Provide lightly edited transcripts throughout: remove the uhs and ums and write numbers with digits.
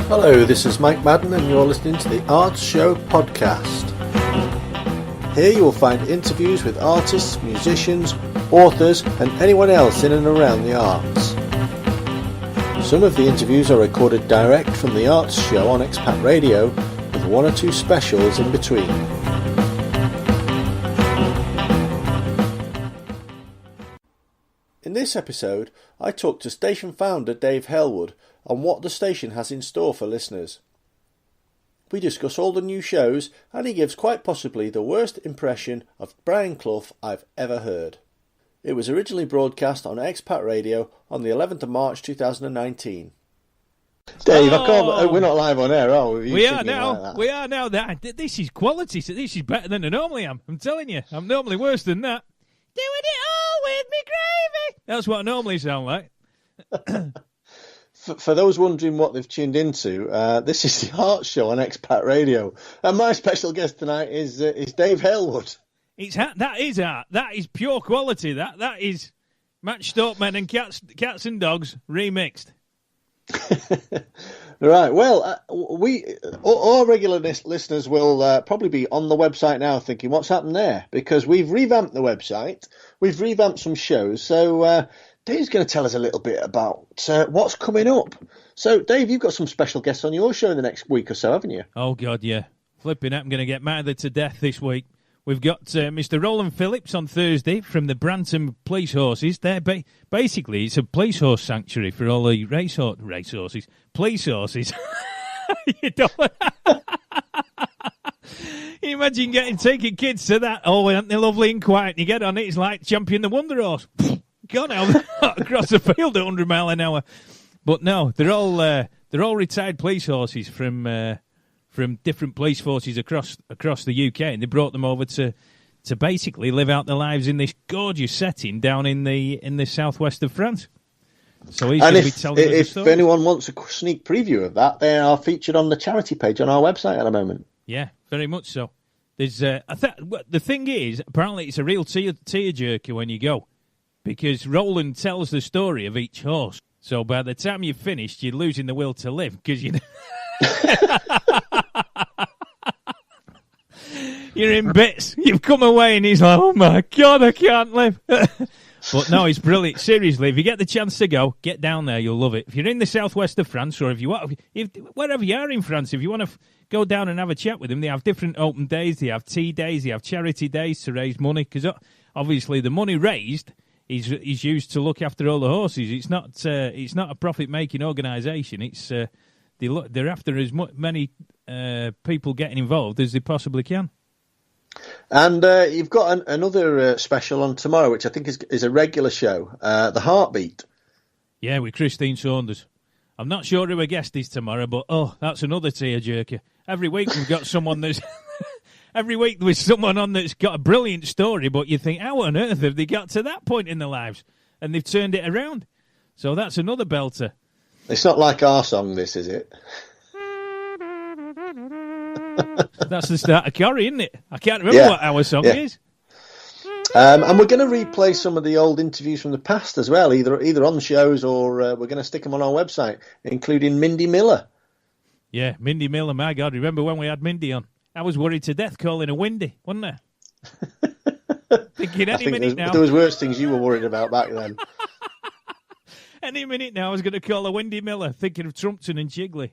Hello, this is Mike Madden and you're listening to the Arts Show podcast. Here you will find interviews with artists, musicians, authors and anyone else in and around the arts. Some of the interviews are recorded direct from the Arts Show on Expat Radio, with one or two specials in between. In this episode, I talked to station founder Dave Hailwood on what the station has in store for listeners. We discuss all the new shows, and he gives quite possibly the worst impression of Brian Clough I've ever heard. It was originally broadcast on Expat Radio on the 11th of March 2019. Dave, I can't, we're not live on air, are we? We are now. We are now. This is quality. So this is better than I normally am. I'm telling you. I'm normally worse than that. Doing it all with me gravy. That's what I normally sound like. For those wondering what they've tuned into, this is the Art Show on Expat Radio, and my special guest tonight is Dave Hailwood. That is art. That is pure quality. That is matched up men and cats and dogs remixed. Right. Well, our regular listeners will probably be on the website now thinking, what's happened there? Because we've revamped the website. We've revamped some shows. So Dave's going to tell us a little bit about what's coming up. So, Dave, you've got some special guests on your show in the next week or so, haven't you? Oh, God, yeah. Flipping out. I'm going to get mad to death this week. We've got Mr. Roland Phillips on Thursday from the Branton Police Horses. They're basically, it's a police horse sanctuary for all the race horses. Police horses. You don't... You imagine taking kids to that. Oh, aren't they lovely and quiet? You get on it, it's like Champion the Wonder Horse. Gone out across the field at 100 mile an hour. But no, they're all retired police horses from different police forces across the UK, and they brought them over to basically live out their lives in this gorgeous setting down in the southwest of France. So he's going to be telling us the story. If anyone wants a sneak preview of that, they are featured on the charity page on our website at the moment. Yeah, very much so. There's the thing is, apparently it's a real tearjerker when you go, because Roland tells the story of each horse. So by the time you've finished, you're losing the will to live, because you know. You're in bits. You've come away and he's like, oh my God, I can't live. But no, it's brilliant. Seriously, if you get the chance to go, get down there. You'll love it. If you're in the southwest of France, or wherever you are in France, if you want to go down and have a chat with them, they have different open days. They have tea days. They have charity days to raise money, because obviously the money raised is used to look after all the horses. It's not a profit-making organisation. It's they're after as many people getting involved as they possibly can. And you've got another special on tomorrow, which I think is a regular show, The Heartbeat. Yeah, with Christine Saunders. I'm not sure who our guest is tomorrow, but that's another tearjerker. Every week we've got someone that's... Every week there's someone on that's got a brilliant story, but you think, how on earth have they got to that point in their lives? And they've turned it around. So that's another belter. It's not like our song, this, is it? That's the start of Corrie, isn't it? I can't remember what our song is. And we're going to replay some of the old interviews from the past as well, either on shows or we're going to stick them on our website, including Mindy Miller. Yeah, Mindy Miller, my God. Remember when we had Mindy on? I was worried to death calling her Windy, wasn't I? Thinking any minute now. There was worse things you were worried about back then. Any minute now I was going to call her Windy Miller, thinking of Trumpton and Jiggly.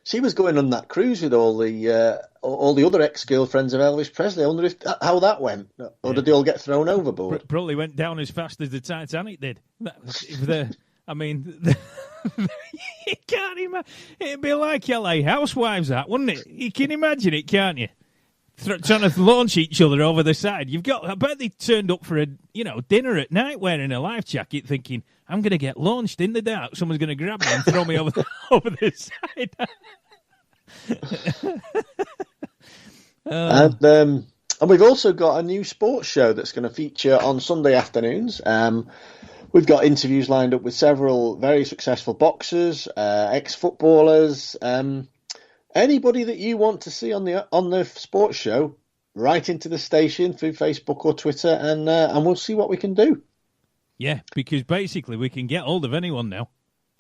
She was going on that cruise with all the other ex-girlfriends of Elvis Presley. I wonder how that went. Or did they all get thrown overboard? Probably went down as fast as the Titanic did. You can't imagine. It'd be like LA Housewives, that, wouldn't it? You can imagine it, can't you? Trying to launch each other over the side. I bet they turned up for a dinner at night wearing a life jacket, thinking, I'm going to get launched in the dark. Someone's going to grab me and throw me over the side. And we've also got a new sports show that's going to feature on Sunday afternoons. We've got interviews lined up with several very successful boxers, ex-footballers, anybody that you want to see on the sports show. Write into the station through Facebook or Twitter, and we'll see what we can do. Yeah, because basically we can get hold of anyone now.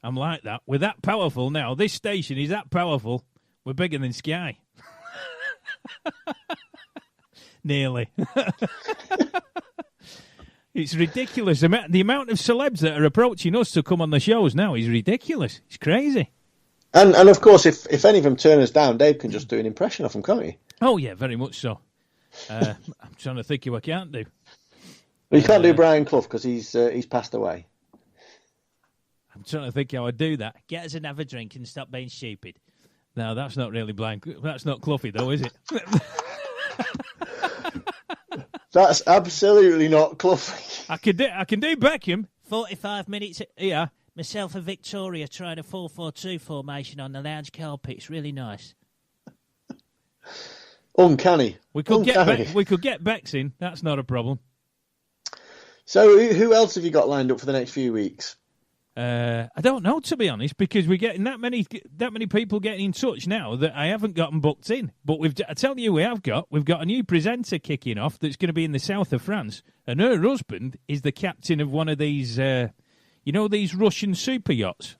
I'm like that. We're that powerful now. This station is that powerful. We're bigger than Sky. Nearly. It's ridiculous. The amount of celebs that are approaching us to come on the shows now is ridiculous. It's crazy. And of course, if any of them turn us down, Dave can just do an impression of them, can't he? Oh, yeah, very much so. I'm trying to think who I can't do. Well, you can't do Brian Clough because he's passed away. I'm trying to think how I do that. Get us another drink and stop being stupid. No, that's not really blind. That's not Cloughie, though, is it? That's absolutely not Clough. I can do Beckham. 45 minutes here. Myself and Victoria tried a 4-4-2 formation on the lounge carpet. It's really nice. Uncanny. We could get Bex in. That's not a problem. So who else have you got lined up for the next few weeks? I don't know, to be honest, because we're getting that many people getting in touch now that I haven't gotten booked in. But I tell you, we've got a new presenter kicking off that's going to be in the south of France, and her husband is the captain of one of these, these Russian super yachts.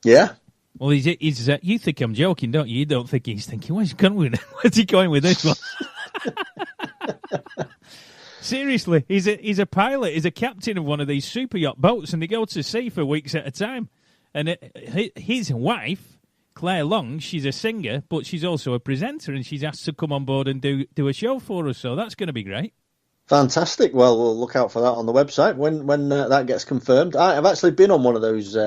Yeah. Well, he's you think I'm joking, don't you? You don't think he's thinking, where's he going with this one? Seriously, he's a pilot. He's a captain of one of these super yacht boats, and they go to sea for weeks at a time. And his wife, Claire Long, she's a singer, but she's also a presenter, and she's asked to come on board and do a show for us. So that's going to be great. Fantastic. Well, we'll look out for that on the website when that gets confirmed. I've actually been on one of those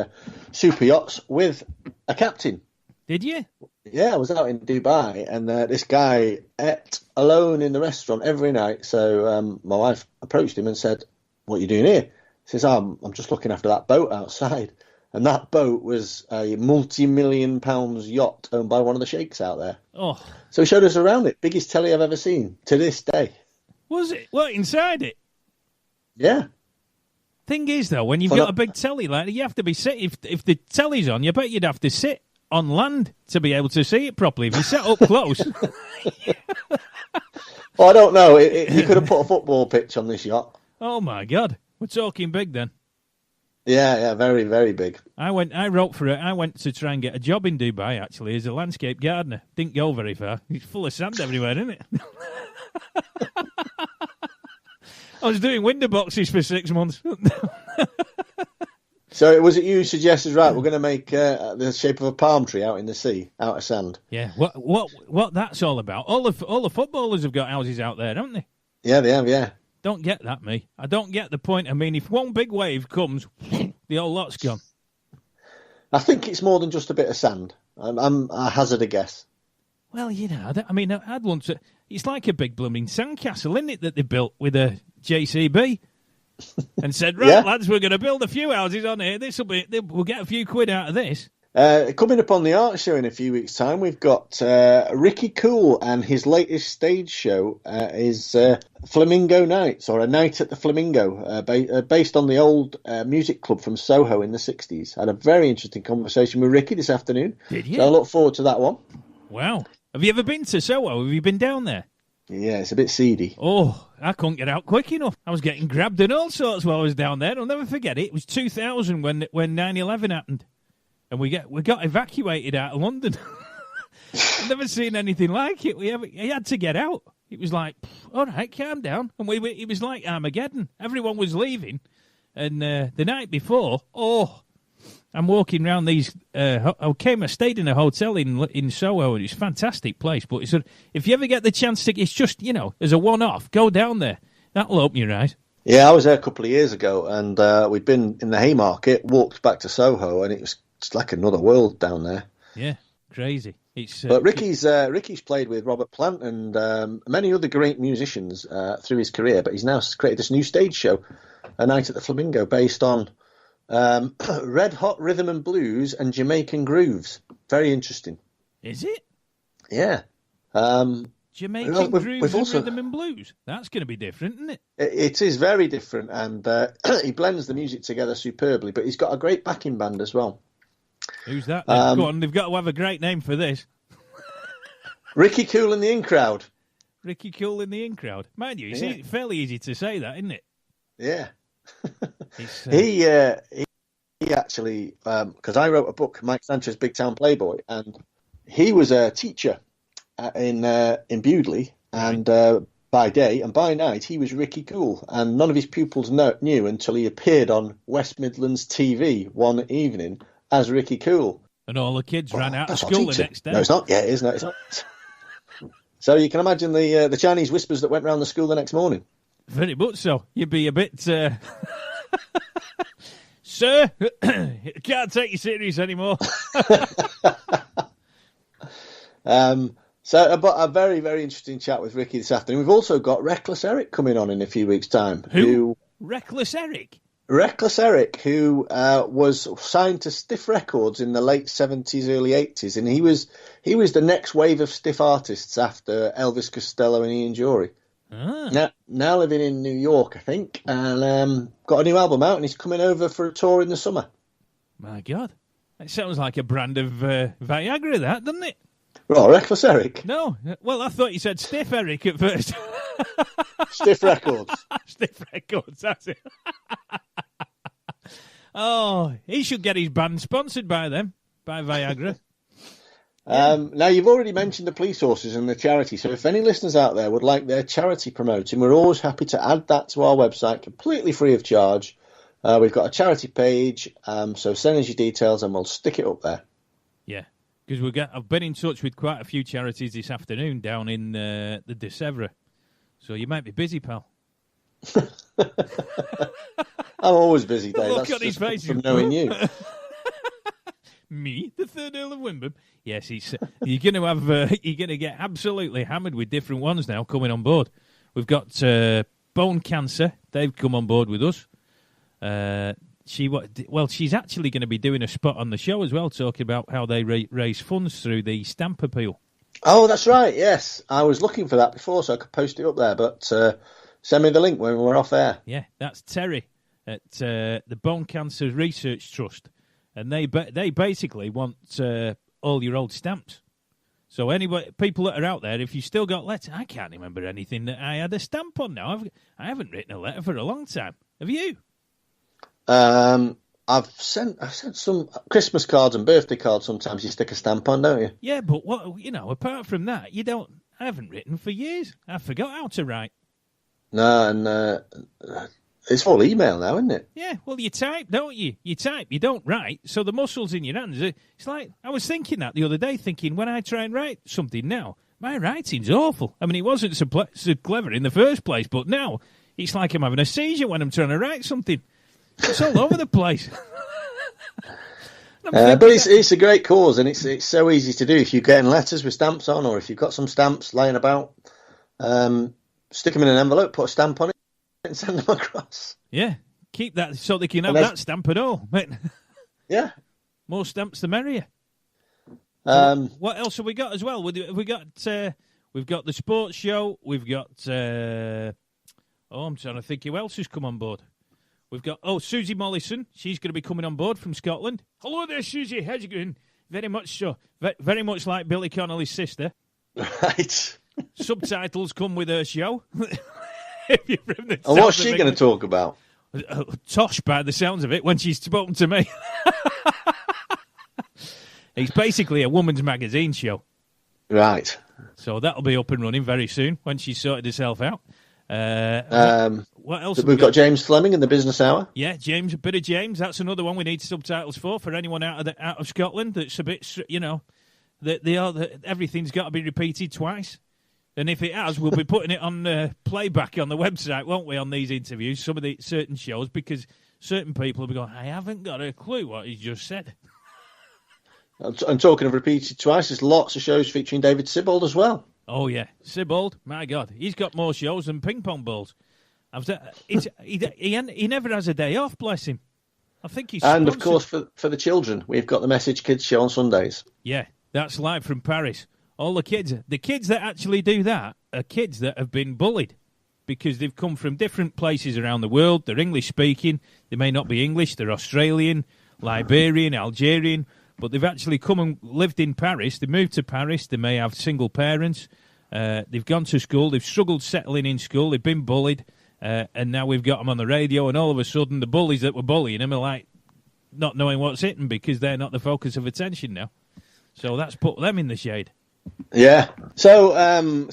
super yachts with a captain. Did you? Yeah, I was out in Dubai, and this guy ate alone in the restaurant every night. So my wife approached him and said, "What are you doing here?" He says, "I'm just looking after that boat outside." And that boat was a multi-million pounds yacht owned by one of the sheikhs out there. Oh. So he showed us around it. Biggest telly I've ever seen to this day. Was it? What, inside it? Yeah. Thing is, though, when you've got a big telly like that, you have to be sit. If the telly's on, you bet you'd have to sit on land to be able to see it properly. If you sat up close. Well, I don't know. You could have put a football pitch on this yacht. Oh, my God. We're talking big then. Yeah, very, very big. I wrote for it. I went to try and get a job in Dubai, actually, as a landscape gardener. Didn't go very far. It's full of sand everywhere, isn't it? I was doing window boxes for 6 months. So was it you who suggested, right, we're going to make the shape of a palm tree out in the sea, out of sand? Yeah, what that's all about. All the footballers have got houses out there, don't they? Yeah, they have, yeah. Don't get that, me. I don't get the point. I mean, if one big wave comes, the whole lot's gone. I think it's more than just a bit of sand. I hazard a guess. Well, I'd want to... It's like a big blooming sandcastle, isn't it, that they built with a JCB? And said, right, lads, we're going to build a few houses on here. We'll get a few quid out of this. Coming up on the art show in a few weeks' time, we've got Ricky Cool, and his latest stage show is Flamingo Nights, or A Night at the Flamingo, based on the old music club from Soho in the 60s. I had a very interesting conversation with Ricky this afternoon. Did you? So I look forward to that one. Wow. Have you ever been to Soho? Have you been down there? Yeah, it's a bit seedy. Oh, I couldn't get out quick enough. I was getting grabbed and all sorts while I was down there. I'll never forget it. It was 2000 when 9/11 happened. And we got evacuated out of London. I've never seen anything like it. He had to get out. It was like, all right, calm down. And it was like Armageddon. Everyone was leaving. And the night before, I'm walking around these. I stayed in a hotel in Soho, and it's a fantastic place. But if you ever get the chance to, it's just, as a one-off, go down there. That'll open your eyes. Yeah, I was there a couple of years ago, and we'd been in the Haymarket, walked back to Soho, and it was just like another world down there. Yeah, crazy. But Ricky's played with Robert Plant and many other great musicians through his career, but he's now created this new stage show, A Night at the Flamingo, based on red hot rhythm and blues and Jamaican grooves. Very interesting. Is it? Yeah. Jamaican grooves and rhythm and blues. That's going to be different, isn't it? It is very different, and he blends the music together superbly, but he's got a great backing band as well. Who's that? Go on, they've got to have a great name for this. Ricky Cool and the In Crowd. Ricky Cool and the In Crowd. Mind you, it's fairly easy to say that, isn't it? Yeah. actually, because I wrote a book, Mike Sancho's Big Town Playboy, and he was a teacher in Bewdley, and by day and by night he was Ricky Cool, and none of his pupils knew until he appeared on West Midlands TV one evening as Ricky Cool. And all the kids ran out of school the next day. No, it's not. Yeah, it is. No, it's not. So you can imagine the Chinese whispers that went round the school the next morning. Very much so. You'd be a bit... Sir, can't take you serious anymore. So, but a very, very interesting chat with Ricky this afternoon. We've also got Reckless Eric coming on in a few weeks' time. Who? Reckless Eric? Reckless Eric, who was signed to Stiff Records in the late 70s, early 80s, and he was the next wave of stiff artists after Elvis Costello and Ian Dury. Now living in New York, I think, and got a new album out, and he's coming over for a tour in the summer. My God. That sounds like a brand of Viagra, that, doesn't it? Well, Reckless Eric. No. Well, I thought you said Stiff Eric at first. Stiff Records. Stiff Records, that's it. Oh, he should get his band sponsored by them, by Viagra. Now, you've already mentioned the police horses and the charity, so if any listeners out there would like their charity promoting, we're always happy to add that to our website, completely free of charge. We've got a charity page, so send us your details and we'll stick it up there. Yeah, because I've been in touch with quite a few charities this afternoon down in the De Sèvres, so you might be busy, pal. I'm always busy, Dave. Look That's at his face from knowing you. Me, the third Earl of Wimborne. Yes, you're going to have. You're going to get absolutely hammered with different ones now coming on board. We've got bone cancer. They've come on board with us. She's actually going to be doing a spot on the show as well, talking about how they raise funds through the stamp appeal. Oh, that's right. Yes, I was looking for that before, so I could post it up there. But send me the link when we're off air. Yeah, that's Terry at the Bone Cancer Research Trust. And they basically want all your old stamps. So people that are out there, if you still got letters, I can't remember anything that I had a stamp on now. I haven't written a letter for a long time. Have you? I've sent some Christmas cards and birthday cards. Sometimes you stick a stamp on, don't you? Yeah, but apart from that, you don't. I haven't written for years. I forgot how to write. No, and it's all email now, isn't it? Yeah, well, you type, don't you? You type, you don't write. So the muscles in your hands, it's like, I was thinking that the other day, thinking when I try and write something now, my writing's awful. I mean, it wasn't so clever in the first place, but now it's like I'm having a seizure when I'm trying to write something. It's all over the place. But it's a great cause, and it's so easy to do. If you're getting letters with stamps on, or if you've got some stamps laying about, stick them in an envelope, put a stamp on it, and send them across. Yeah, keep that so they can have that stamp at all. Yeah. More stamps the merrier. What else have we got as well? We've got the sports show. We've got I'm trying to think who else has come on board. We've got Susie Mollison. She's going to be coming on board from Scotland. Hello there, Susie. How's it going? Very much so. Very much like Billy Connolly's sister. Right. Subtitles come with her show. And what's she going to talk about? Tosh, by the sounds of it, when she's spoken to me. It's basically a woman's magazine show. Right. So that'll be up and running very soon when she's sorted herself out. What else? We've got James Fleming in the Business Hour. Yeah, James, a bit of James. That's another one we need subtitles for anyone out of Scotland. That's a bit, everything's got to be repeated twice. And if it has, we'll be putting it on playback on the website, won't we, on these interviews, some of the certain shows, because certain people will be going, I haven't got a clue what he just said. And talking of repeated twice, there's lots of shows featuring David Sibbald as well. Oh, yeah. Sibbald, my God. He's got more shows than ping pong balls. He never has a day off, bless him. I think he's And, sponsored. of course, for the children, we've got the Message Kids show on Sundays. Yeah, that's live from Paris. All the kids that actually do that are kids that have been bullied because they've come from different places around the world. They're English-speaking. They may not be English. They're Australian, Liberian, Algerian. But they've actually come and lived in Paris. They moved to Paris. They may have single parents. They've gone to school. They've struggled settling in school. They've been bullied. And now we've got them on the radio. And all of a sudden, the bullies that were bullying them are like, not knowing what's hitting because they're not the focus of attention now. So that's put them in the shade. Yeah. So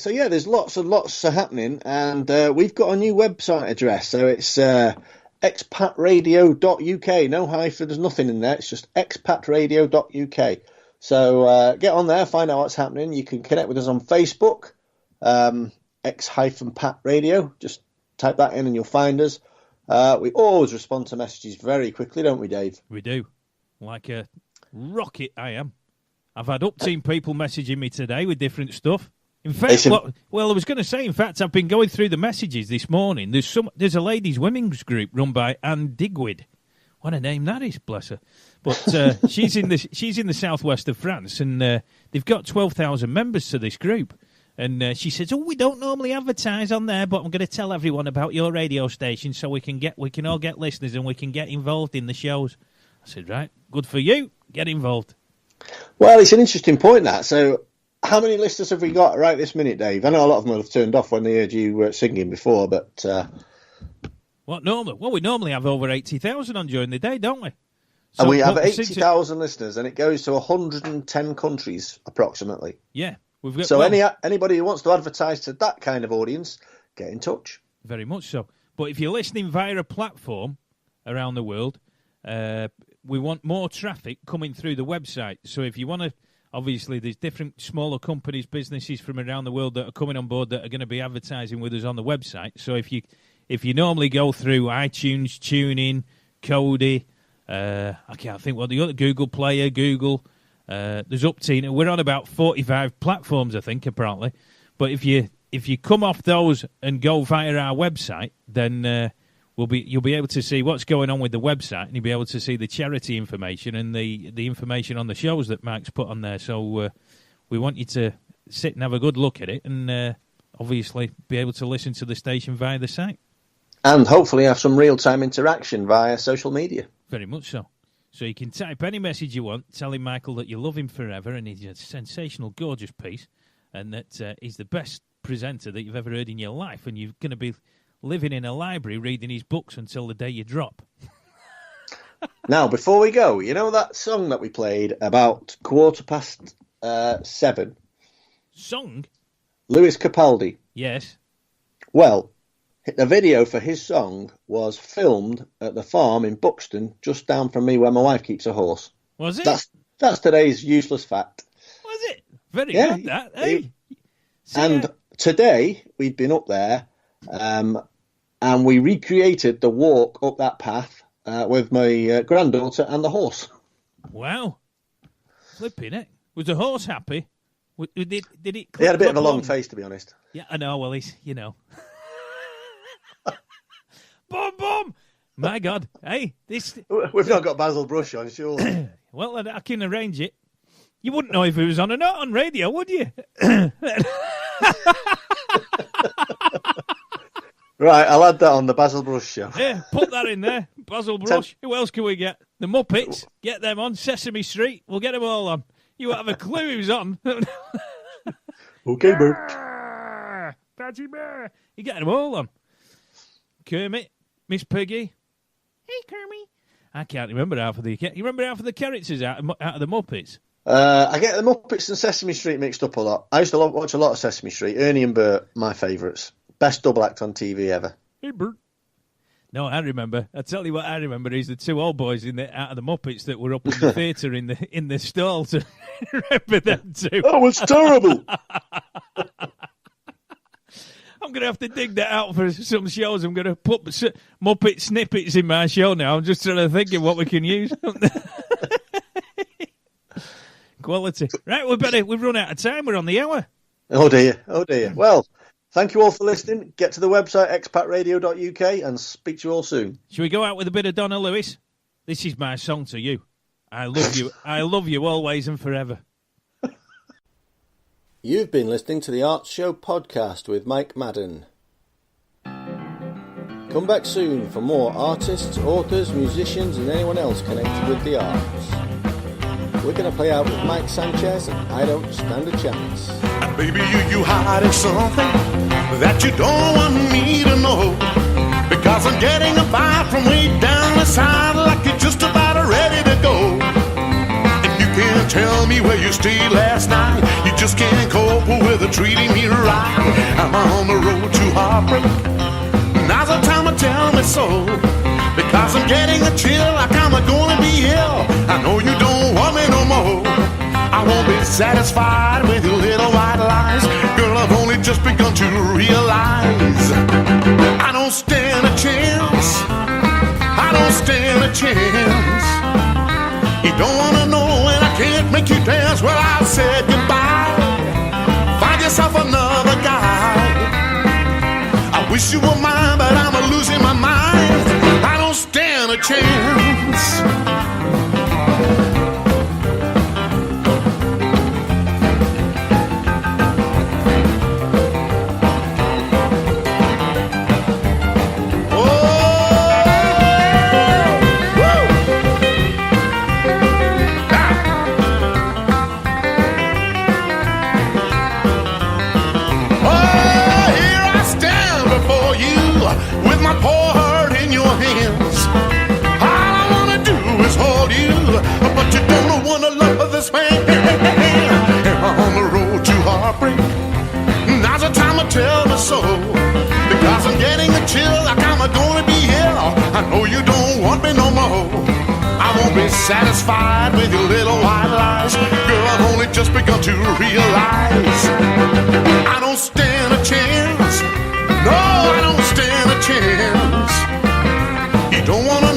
yeah, there's lots happening, and we've got a new website address. So it's expatradio.uk. No hyphen, there's nothing in there. It's just expatradio.uk. So get on there, find out what's happening. You can connect with us on Facebook, X-Pat Radio. Just type that in and you'll find us. We always respond to messages very quickly, don't we, Dave? We do. Like a rocket, I am. I've had up-team people messaging me today with different stuff. In fact, I was going to say, I've been going through the messages this morning. There's a ladies' women's group run by Anne Digweed. What a name that is, bless her. But she's in the southwest of France, and they've got 12,000 members to this group. And she says, we don't normally advertise on there, but I'm going to tell everyone about your radio station so we can all get listeners and we can get involved in the shows. I said, right, good for you. Get involved. Well, it's an interesting point, that. So how many listeners have we got right this minute, Dave? I know a lot of them have turned off when they heard you singing before, but... What normally? Well, we normally have over 80,000 on during the day, don't we? So, and we have 80,000 listeners, and it goes to 110 countries, approximately. Yeah. We've got, so anybody who wants to advertise to that kind of audience, get in touch. Very much so. But if you're listening via a platform around the world, we want more traffic coming through the website. So if you want to, obviously there's different smaller companies, businesses from around the world that are coming on board that are going to be advertising with us on the website. So if you normally go through iTunes, TuneIn, Kodi, I can't think what the other, Google Player, Google... there's Upteen. We're on about 45 platforms, I think, apparently. But if you come off those and go via our website, then you'll be able to see what's going on with the website, and you'll be able to see the charity information and the information on the shows that Mike's put on there. So we want you to sit and have a good look at it, and obviously be able to listen to the station via the site. And hopefully have some real-time interaction via social media. Very much so. So you can type any message you want, telling Michael that you love him forever and he's a sensational, gorgeous piece, and that he's the best presenter that you've ever heard in your life, and you're going to be living in a library reading his books until the day you drop. Now, before we go, you know that song that we played about 7:15? Song? Lewis Capaldi. Yes. Well... the video for his song was filmed at the farm in Buxton, just down from me where my wife keeps a horse. Was it? That's today's useless fact. Was it? Very good, that. Hey. Today, we've been up there, and we recreated the walk up that path with my granddaughter and the horse. Wow. Flipping it. Was the horse happy? Did it? He had a bit of a long face, to be honest. Yeah, I know. Well, he's, Boom, boom! My God. Hey, this... We've not got Basil Brush on, surely. Well, I can arrange it. You wouldn't know if it was on or not on radio, would you? Right, I'll add that on the Basil Brush show. Yeah, put that in there. Basil Brush. Who else can we get? The Muppets. Get them on. Sesame Street. We'll get them all on. You won't have a clue who's on. Okay, Bert. Patty Bear. You get them all on. Kermit. Miss Piggy. Hey, Kermit. I can't remember half of the... You remember half of the characters out of the Muppets? I get the Muppets and Sesame Street mixed up a lot. I used to watch a lot of Sesame Street. Ernie and Bert, my favourites. Best double act on TV ever. Hey, Bert. No, I remember. I tell you what I remember is the two old boys out of the Muppets that were up in the theatre in the stall. To remember them too. Oh, it's terrible. I'm going to have to dig that out for some shows. I'm going to put Muppet snippets in my show now. I'm just trying to think of what we can use. Quality. Right, we've run out of time. We're on the hour. Oh, dear. Well, thank you all for listening. Get to the website, expatradio.uk, and speak to you all soon. Shall we go out with a bit of Donna Lewis? This is my song to you. I love you. I love you always and forever. You've been listening to the Arts Show podcast with Mike Madden. Come back soon for more artists, authors, musicians and anyone else connected with the arts. We're going to play out with Mike Sanchez and I Don't Stand a Chance. Baby, you hiding something that you don't want me to know, because I'm getting a vibe from way down the side like you're just about ready tell me where you stayed last night. You just can't cope with treating me right. I'm on the road to heartbreak. Now's the time to tell me so, because I'm getting a chill like I'm gonna be ill. I know you don't want me no more. I won't be satisfied with your little white lies. Girl, I've only just begun to realize I don't stand a chance. I don't stand a chance. You don't wanna know and I can't make you dance. Well, I said goodbye. Find yourself another guy. I wish you were mine, but I'm losing my mind. I don't stand a chance. Tell me so, because I'm getting a chill like I'm gonna be ill. I know you don't want me no more. I won't be satisfied with your little white lies. Girl, I've only just begun to realize I don't stand a chance. No, I don't stand a chance. You don't wanna